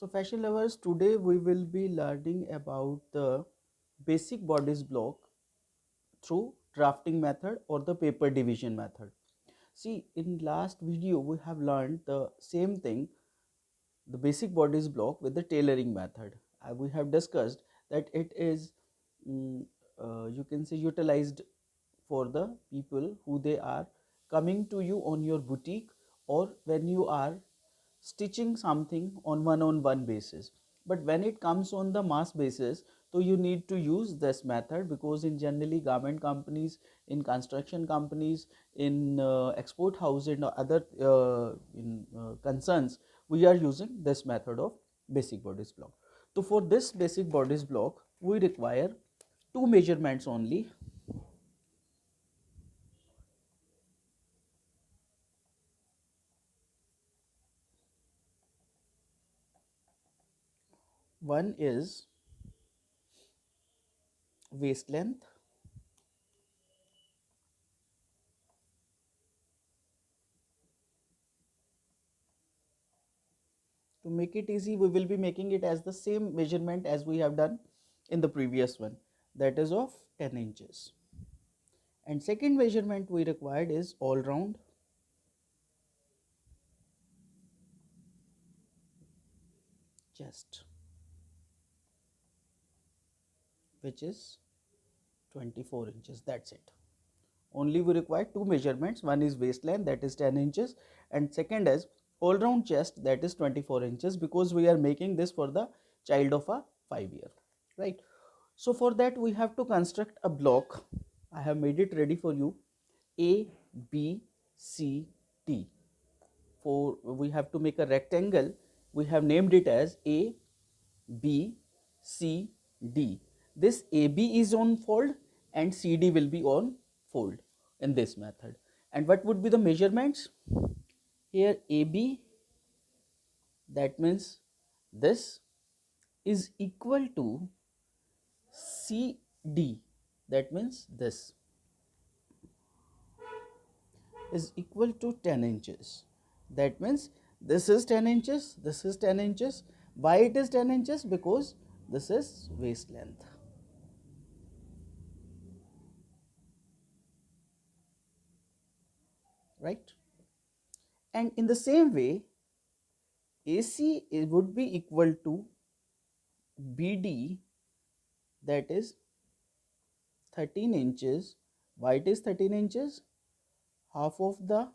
So fashion lovers, today we will be learning about the basic bodice block through drafting method or the paper division method. See, in last video we have learned the same thing, the basic bodice block with the tailoring method. We have discussed that it is mm, you can say utilized for the people who they are coming to you on your boutique, or when you are stitching something on one basis. But when it comes on the mass basis, so you need to use this method, because in generally garment companies, in construction companies, in export house and other concerns, we are using this method of basic bodice block. So for this basic bodice block we require two measurements only. One is waist length, to make it easy we will be making it as the same measurement as we have done in the previous one, that is of 10 inches. And second measurement we required is all round chest, which is 24 inches. That's it. Only we require two measurements. One is waist length, that is 10 inches, and second is all round chest, that is 24 inches, because we are making this for the child of a 5 year, right? So for that we have to construct a block. I have made it ready for you. A, B, C, D. For we have to make a rectangle, we have named it as A, B, C, D. This AB is on fold and CD will be on fold in this method. And what would be the measurements? Here AB, that means this, is equal to CD, that means this, is equal to 10 inches. That means this is 10 inches, this is 10 inches. Why it is 10 inches? Because this is waist length. Right? And in the same way, AC would be equal to BD, that is 13 inches. Why it is 13 inches? Half of the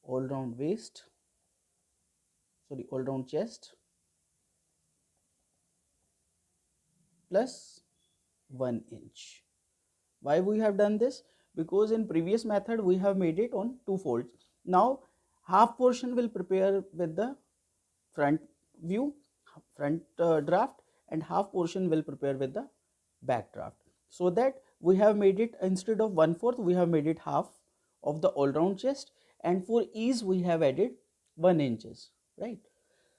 all round waist, sorry, all round chest plus 1 inch. Why we have done this? Because in previous method we have made it on two folds. Now half portion will prepare with the front view, front draft, and half portion will prepare with the back draft. So that we have made it, instead of 1/4 we have made it half of the all round chest, and for ease we have added 1 inches, right?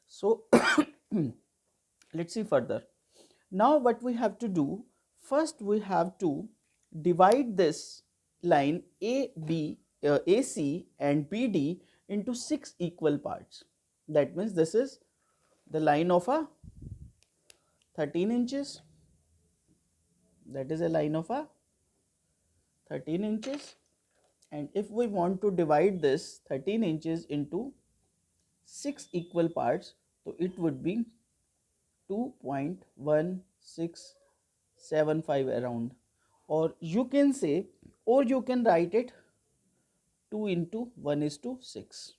So let's see further. Now what we have to do, first we have to divide this line AC and BD into 6 equal parts. That means this is the line of a 13 inches, that is a line of a 13 inches, and if we want to divide this 13 inches into 6 equal parts, so it would be 2.1675 around, or you can say, or you can write it 2 into 1:6,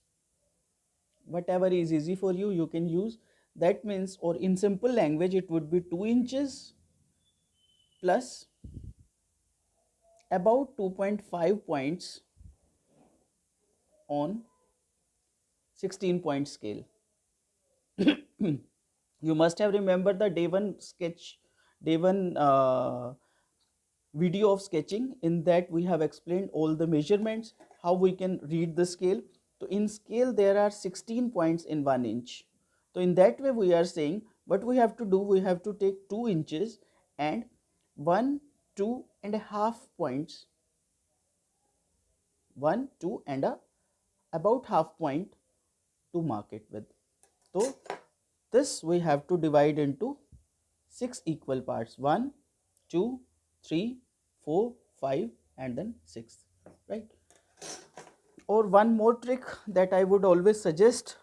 whatever is easy for you, you can use. That means, or in simple language, it would be 2 inches plus about 2.5 points on 16-point scale. You must have remembered the day one sketch, day one video of sketching. In that we have explained all the measurements, how we can read the scale. So in scale there are 16 points in 1 inch. So in that way we are saying what we have to do, we have to take 2 inches and 1, 2.5 points, 1, 2 and a about half point to mark it with. So this we have to divide into 6 equal parts: 1, 2, 3, 4, 5 and then 6, right? Or one more trick that I would always suggest,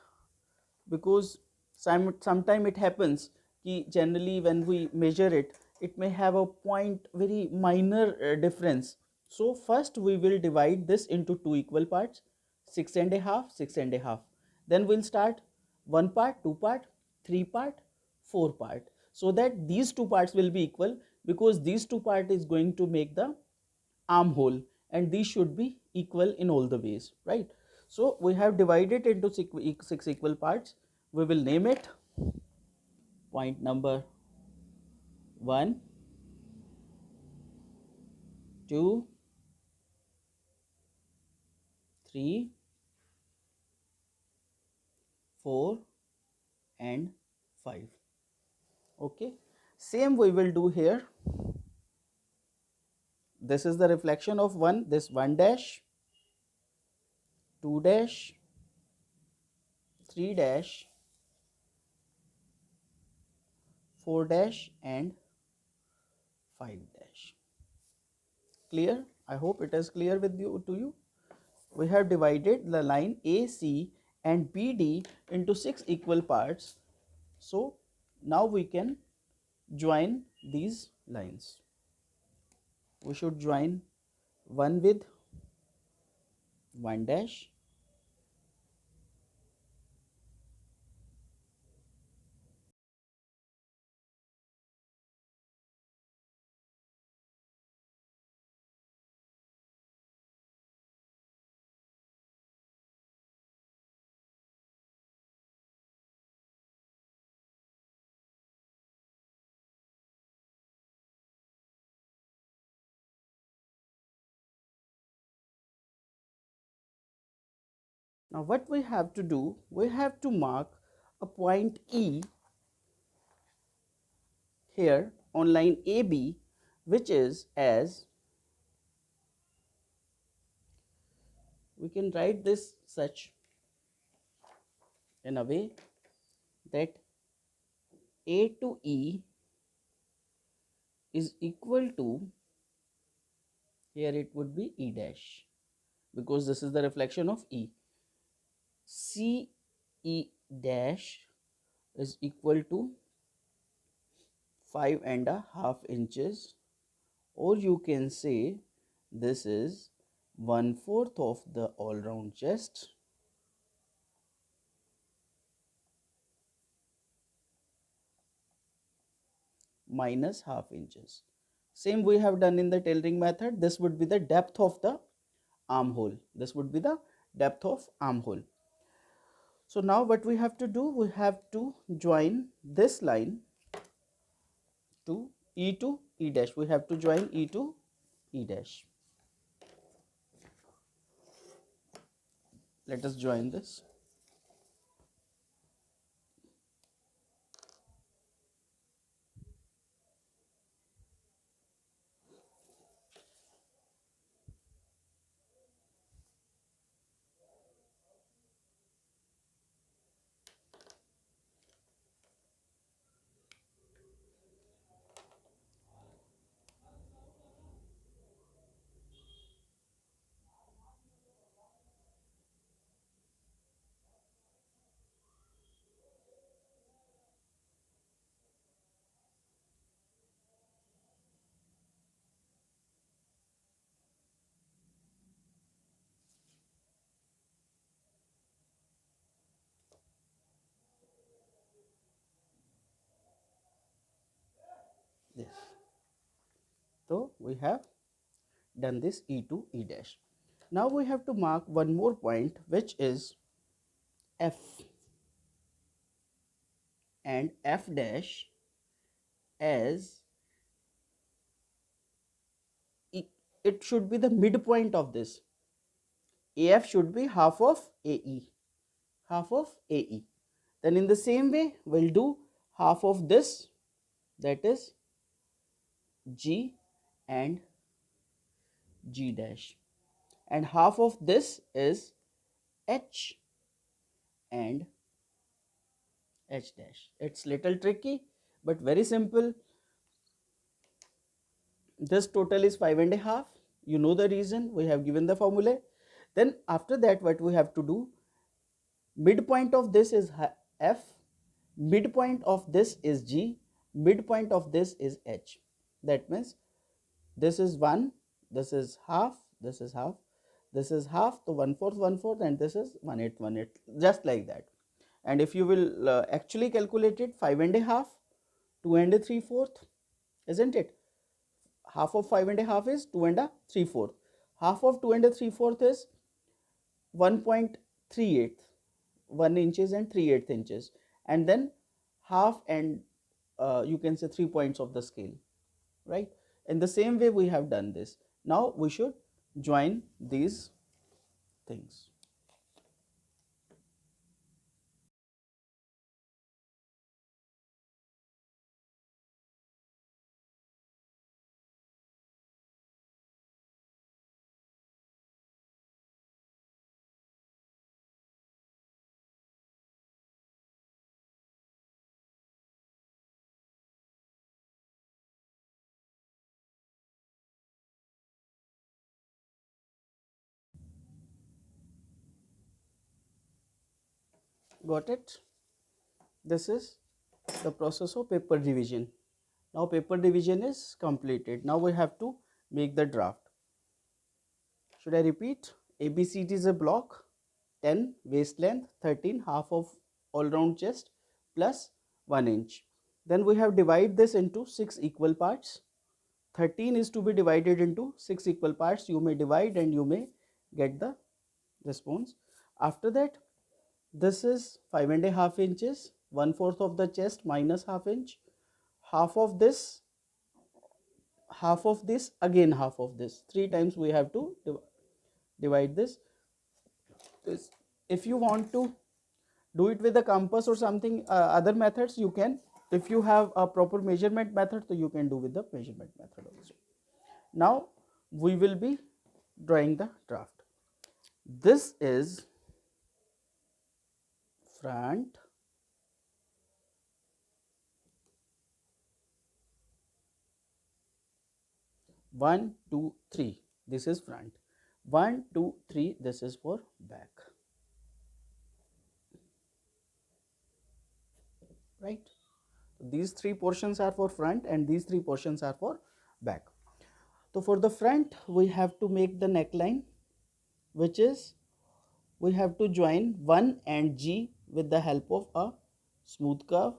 because sometime it happens कि generally when we measure it, it may have a point very minor difference. So first we will divide this into two equal parts, 6.5, 6.5. Then we'll start one part, two part, three part, four part, so that these two parts will be equal, because these two part is going to make the armhole, and these should be equal in all the ways, right? So we have divided into six equal parts. We will name it point number 1, 2, 3, 4 and 5. Okay, same we will do here. This is the reflection of 1, this 1 dash, 2 dash, 3 dash, 4 dash and 5 dash. Clear? I hope it is clear with you to you. We have divided the line AC and BD into 6 equal parts. So now we can join these lines. We should join 1 with 1 dash, now what we have to do, we have to mark a point E here on line AB, which is as, we can write this such in a way that A to E is equal to, here it would be E dash, because this is the reflection of E. CE dash is equal to 5.5 inches, or you can say this is 1/4 of the all round chest minus half inches. Same we have done in the tailoring method. This would be the depth of the armhole. This would be the depth of armhole. So now what we have to do, we have to join this line to E dash. We have to join E to E dash. Let us join this. This. So we have done this E to E dash. Now we have to mark one more point, which is F, and F dash as it should be the midpoint of this. AF should be half of AE, half of AE. Then in the same way, we'll do half of this, that is G and G dash, and half of this is H and H dash. It's little tricky but very simple. This total is 5.5. You know the reason, we have given the formula. Then after that what we have to do, midpoint of this is F, midpoint of this is G, midpoint of this is H. That means this is 1, this is half, this is half, this is half, so 1/4, 1/4, and this is 1/8, 1/8, just like that. And if you will actually calculate it, 5.5, 2 and 3/4, isn't it? Half of 5.5 is 2 and 3/4. Half of 2 and 3/4 is 1.38, 1 inches and 3/8 inches, and then half and you can say 3 points of the scale, right? In the same way we have done this. Now we should join these things. Got it? This is the process of paper division. Now paper division is completed. Now we have to make the draft. Should I repeat? ABCD is a block, 10 waist length, 13 half of all round chest plus 1 inch. Then we have divided this into 6 equal parts. 13 is to be divided into 6 equal parts. You may divide and you may get the response. After that, this is 5.5 inches, 1/4 of the chest minus half inch, half of this, half of this, again half of this. 3 times we have to divide this. If you want to do it with a compass or something, other methods you can. If you have a proper measurement method, so you can do with the measurement method also. Now we will be drawing the draft. This is front, one, two, three. This is front. 1, 2, 3. This is for back. Right? These 3 portions are for front and these 3 portions are for back. So for the front, we have to make the neckline, which is we have to join 1 and G with the help of a smooth curve.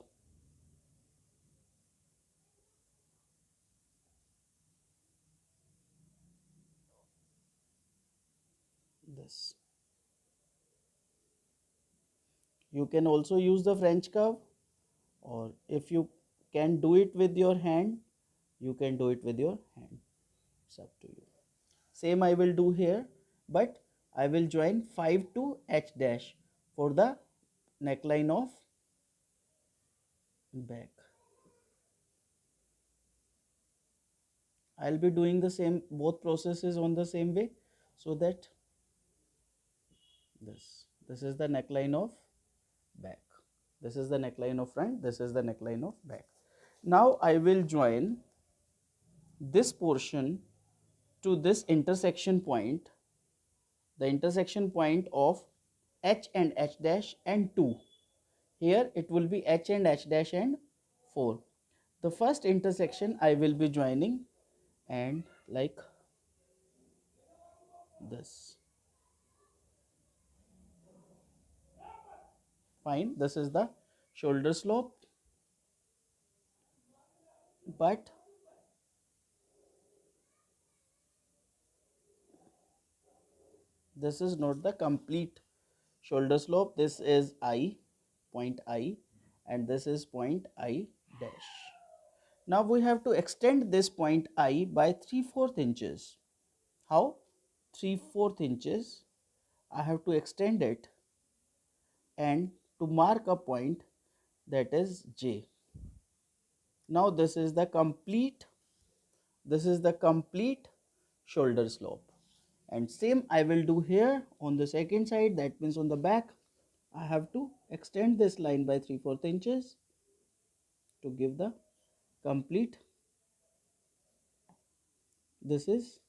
This. You can also use the French curve, or if you can do it with your hand, you can do it with your hand. It's up to you. Same I will do here, but I will join 5 to H dash for the neckline of back. I'll be doing the same, both processes on the same way, so that this is the neckline of back, this is the neckline of front, this is the neckline of back. Now I will join this portion to this intersection point, the intersection point of H and H dash and 2. Here it will be H and H dash and 4. The first intersection I will be joining and like this. Fine, this is the shoulder slope, but this is not the complete shoulder slope. This is I, point I, and this is point I dash. Now we have to extend this point I by 3/4 inches. How? 3/4 inches. I have to extend it and to mark a point, that is J. Now this is the complete shoulder slope, and same I will do here on the second side, that means on the back. I have to extend this line by 3/4 inches to give the complete. This is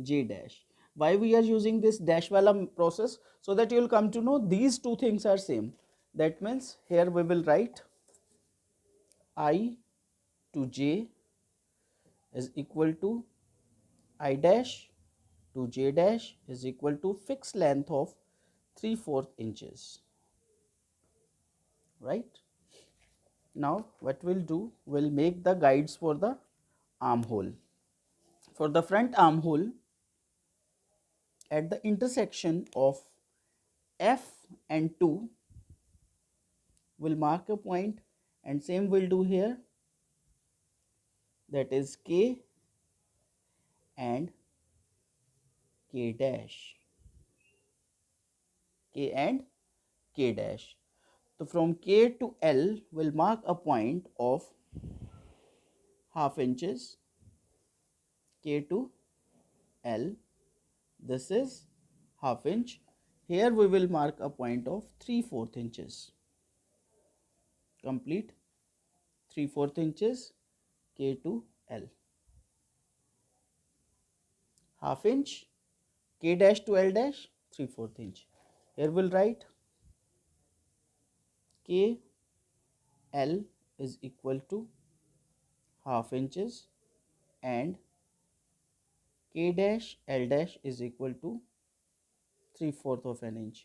J dash. Why we are using this dash wala process? So that you will come to know these two things are same. That means here we will write I to J is equal to I dash to J dash is equal to fixed length of 3/4 inches. Right? Now what we'll do, we'll make the guides for the armhole. For the front armhole, at the intersection of F and 2, we'll mark a point, and same we'll do here, that is K and K dash. K and K dash. So from K to L, we'll mark a point of 1/2 inches. K to L, this is 1/2 inch. Here we will mark a point of 3/4 inches. Complete 3/4 inches K to L. 1/2 inch K dash to L dash 3/4 inch. Here we'll write K L is equal to 1/2 inches and K dash L dash is equal to 3/4 of an inch.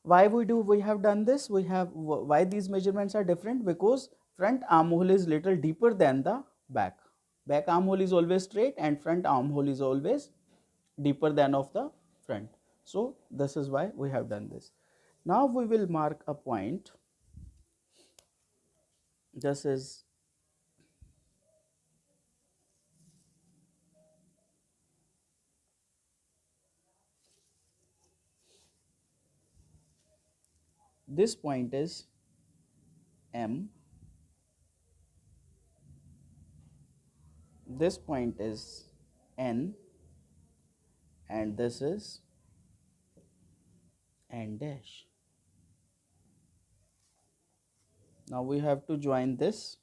Why we have done this? Why these measurements are different? Because front armhole is little deeper than the back. Back armhole is always straight and front armhole is always deeper than of the front. So this is why we have done this. Now we will mark a point. This is this point is M. This point is N and this is N dash. Now we have to join this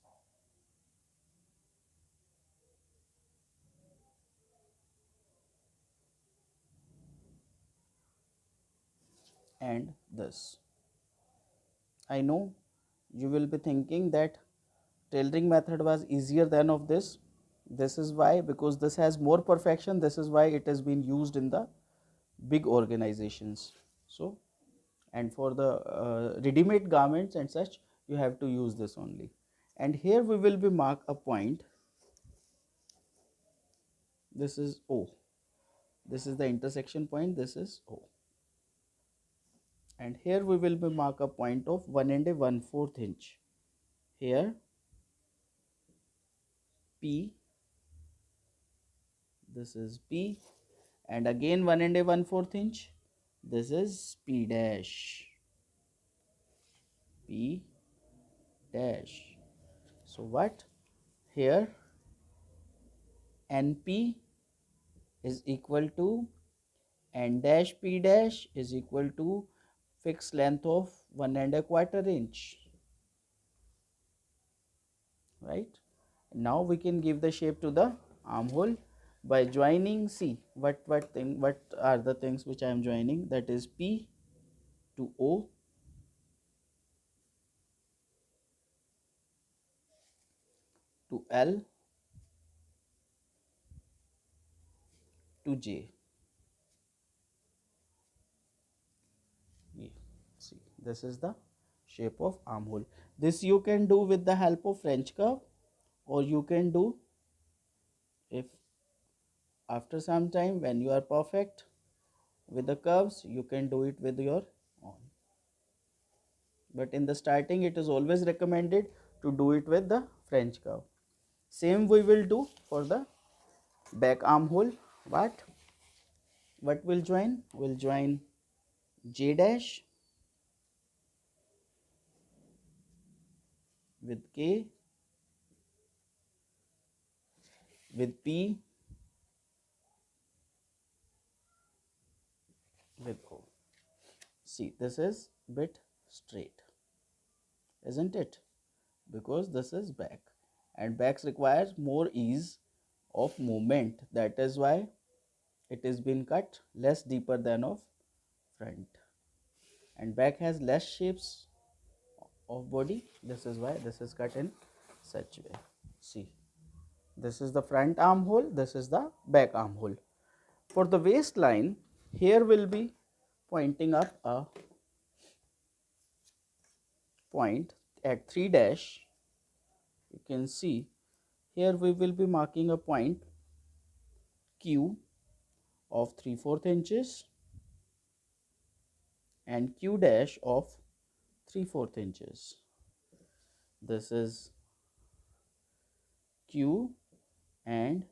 and this. I know you will be thinking that tailoring method was easier than of this. This is why, because this has more perfection, this is why it has been used in the big organizations. So, and for the ready-made garments and such, you have to use this only. And here we will be mark a point. This is O. This is the intersection point. This is O. And here we will be mark a point of 1 and a 1/4 inch. Here P. This is P. And again 1 and a 1/4 inch. This is P dash. P dash. So what? Here NP is equal to N dash P dash is equal to fixed length of 1 and a 1/4 inch. Right? Now we can give the shape to the armhole by joining. See what are the things which I am joining, that is P to O, to L, to J. See, this is the shape of armhole. This you can do with the help of French curve, or you can do, if after some time when you are perfect with the curves, you can do it with your own. But in the starting, it is always recommended to do it with the French curve. Same we will do for the back armhole. What will join? We'll join J dash with K, with P, See, this is bit straight, isn't it? Because this is back, and backs requires more ease of movement. That is why it is been cut less deeper than of front, and back has less shapes of body. This is why this is cut in such way. See, this is the front armhole, this is the back armhole. For the waistline, here will be pointing up a point at 3 dash. You can see here we will be marking a point Q of 3/4 inches and Q dash of 3/4 inches. This is Q and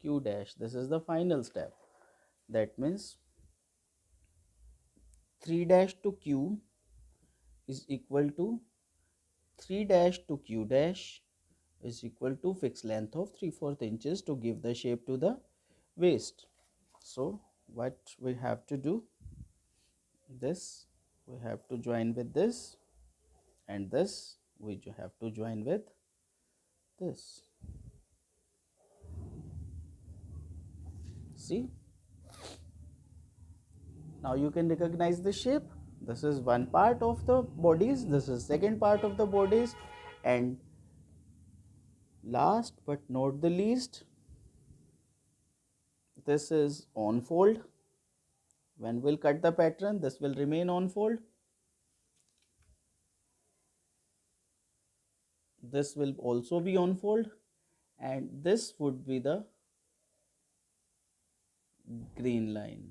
Q dash. This is the final step. That means 3 dash to Q is equal to 3 dash to Q dash is equal to fixed length of 3/4 inches to give the shape to the waist. So what we have to do, this we have to join with this, and this we have to join with this. See, now you can recognize the shape. This is one part of the bodies, this is second part of the bodies, and last but not the least, this is on fold. When we'll cut the pattern, this will remain on fold. This will also be on fold, and this would be the green line.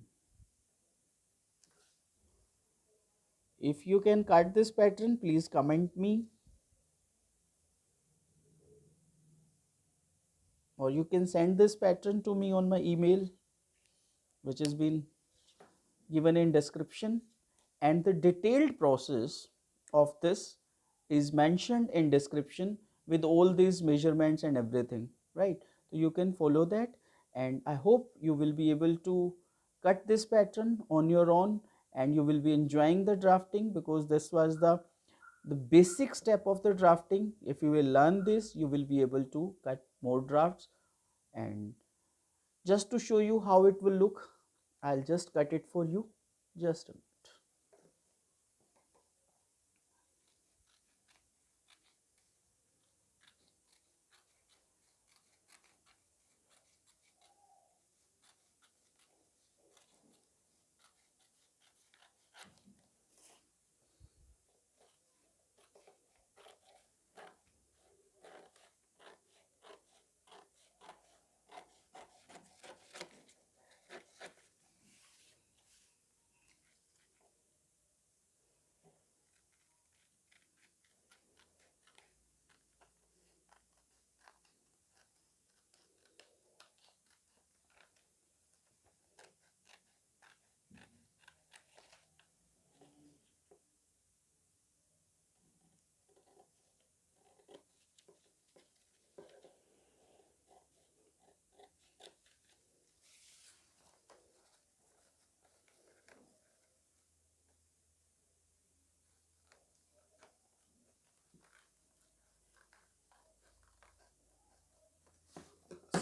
If you can cut this pattern, please comment me, or you can send this pattern to me on my email, which has been given in description, and the detailed process of this is mentioned in description with all these measurements and everything, right? So you can follow that, and I hope you will be able to cut this pattern on your own, and you will be enjoying the drafting, because this was the basic step of the drafting. If you will learn this, you will be able to cut more drafts. And just to show you how it will look, I'll just cut it for you. Just a minute.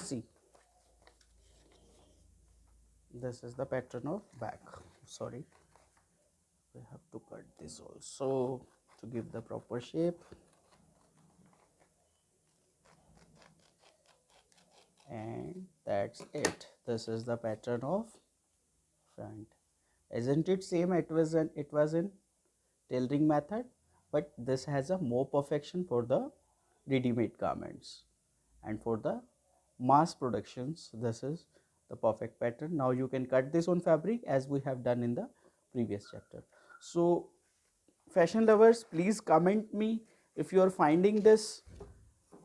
See, this is the pattern of back. Sorry, we have to cut this also to give the proper shape. And that's it. This is the pattern of front. Isn't it same it was in tailoring method, but this has a more perfection for the ready-made garments, and for the mass productions this is the perfect pattern. Now you can cut this on fabric as we have done in the previous chapter. So fashion lovers, please comment me if you are finding this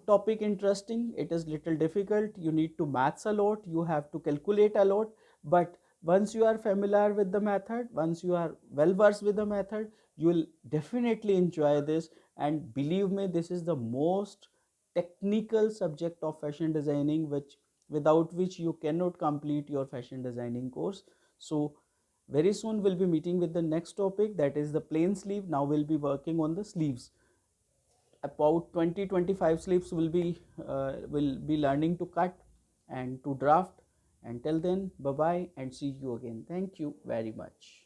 topic interesting. It is little difficult, you need to maths a lot, you have to calculate a lot, but once you are familiar with the method, once you are well versed with the method, you will definitely enjoy this. And believe me, this is the most technical subject of fashion designing, which without which you cannot complete your fashion designing course. So Very soon we'll be meeting with the next topic, that is the plain sleeve. Now we'll be working on the sleeves. About 20-25 sleeves will be learning to cut and to draft. Until then, bye bye and see you again. Thank you very much.